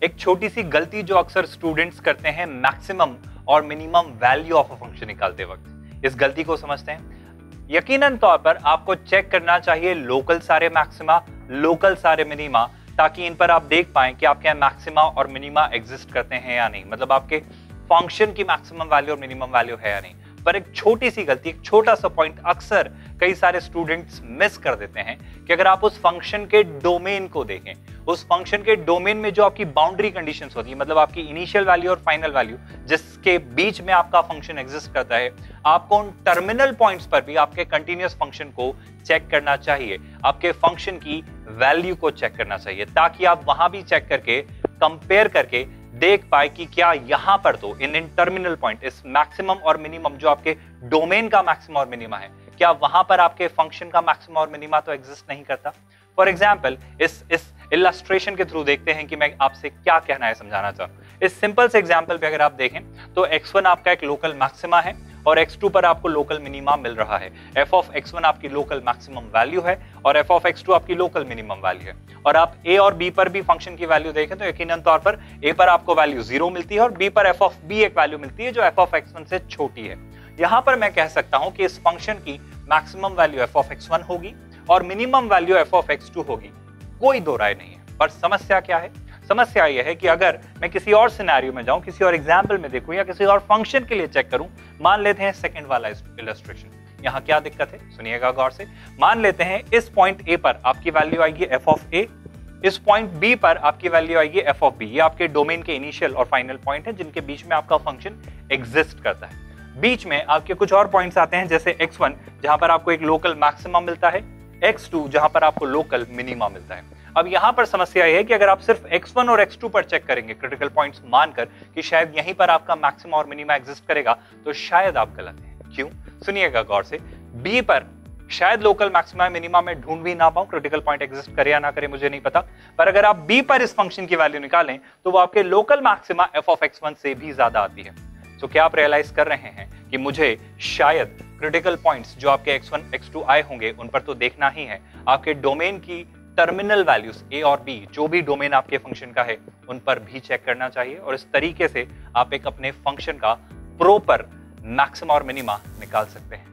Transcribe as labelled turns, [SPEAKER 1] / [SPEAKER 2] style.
[SPEAKER 1] एक छोटी सी गलती जो अक्सर स्टूडेंट्स करते हैं मैक्सिमम और minimum value of a function निकालते वक्त, इस गलती को समझते हैं। यकीनन तौर पर आपको चेक करना चाहिए लोकल सारे मैक्सिमा, लोकल सारे मिनिमा, ताकि इन पर आप देख पाएं कि आपके मैक्सिमा और मिनिमा एग्जिस्ट करते हैं या नहीं, मतलब आपके फंक्शन की मैक्सिमम वैल्यू और मिनिमम वैल्यू है या नहीं। पर एक छोटी सी गलती, एक छोटा सा पॉइंट अक्सर कई सारे स्टूडेंट्स मिस कर देते हैं कि अगर आप उस फंक्शन के डोमेन को देखें, उस फंक्शन के डोमेन में जो आपकी बाउंड्री कंडीशंस होती है, मतलब आपकी इनिशियल वैल्यू और फाइनल वैल्यू जिसके बीच में आपका फंक्शन एग्जिस्ट करता है, आपको उन टर्मिनल पॉइंट्स पर भी आपके कंटिन्यूअस फंक्शन को चेक करना चाहिए, आपके फंक्शन की वैल्यू को चेक करना चाहिए, ताकि आप वहां भी चेक करके कंपेयर करके देख पाए कि क्या यहां पर तो इन टर्मिनल पॉइंट, इस मैक्सिमम और मिनिमम जो आपके डोमेन का मैक्सिमम और मिनिमा है, क्या वहां पर आपके फंक्शन का मैक्सिमम और मिनिमा तो एग्जिस्ट नहीं करता। फॉर एग्जाम्पल इस इलस्ट्रेशन के थ्रू देखते हैं कि मैं आपसे क्या कहना है, समझाना चाहूँ। इस सिंपल से एग्जाम्पल पे अगर आप देखें तो x1 आपका एक लोकल मैक्सिमा है और x2 पर आपको लोकल मिनिमा मिल रहा है। f ऑफ x1 आपकी लोकल मैक्सिमम वैल्यू है और f ऑफ x2 आपकी लोकल मिनिमम वैल्यू है। और आप a और b पर भी फंक्शन की वैल्यू देखें तो यकीनन तौर पर a पर आपको वैल्यू 0 मिलती है और b पर f ऑफ b एक वैल्यू मिलती है जो f ऑफ x1 से छोटी है। यहां पर मैं कह सकता हूं कि इस फंक्शन की maximum value f of x1 होगी और minimum value f of x2 होगी, कोई दो राय नहीं है। पर समस्या क्या है? समस्या यह है कि अगर मैं किसी और सिनेरियो में जाऊं, किसी और एग्जाम्पल में देखूं या किसी और फंक्शन के लिए चेक करूं, मान लेते हैं सेकंड वाला इलस्ट्रेशन। यहां क्या दिक्कत है सुनिएगा गौर से। मान लेते हैं इस पॉइंट ए पर आपकी वैल्यू आएगी f ऑफ a, इस पॉइंट बी पर आपकी वैल्यू आएगी f ऑफ b। ये आपके डोमेन के इनिशियल और फाइनल पॉइंट है जिनके बीच में आपका फंक्शन एग्जिस्ट करता है। बीच में आपके कुछ और पॉइंट्स आते हैं जैसे x1 जहां पर आपको एक लोकल मैक्सिमा मिलता है, x2 जहां पर आपको लोकल मिनिमा मिलता है। अब यहां पर समस्या यह है कि अगर आप सिर्फ x1 और x2 पर चेक करेंगे क्रिटिकल पॉइंट्स मानकर कि शायद यहीं पर आपका मैक्सिमा और मिनिमा एग्जिस्ट करेगा, तो शायद आप गलत हैं। क्यों? सुनिएगा गौर से। b पर शायद लोकल मैक्सिमा मिनिमा में ढूंढ भी ना पाऊं, क्रिटिकल पॉइंट एग्जिस्ट करे या ना करे मुझे नहीं पता, पर अगर आप b पर इस फंक्शन की वैल्यू निकालें तो वो आपके local maxima f of x1 से भी ज्यादा आती है। तो क्या आप रियलाइज कर रहे हैं कि मुझे शायद क्रिटिकल पॉइंट्स जो आपके x1 x2 आए होंगे उन पर तो देखना ही है, आपके डोमेन की टर्मिनल वैल्यूज a और b जो भी डोमेन आपके फंक्शन का है उन पर भी चेक करना चाहिए, और इस तरीके से आप एक अपने फंक्शन का प्रॉपर मैक्सिमा और मिनिमा निकाल सकते हैं।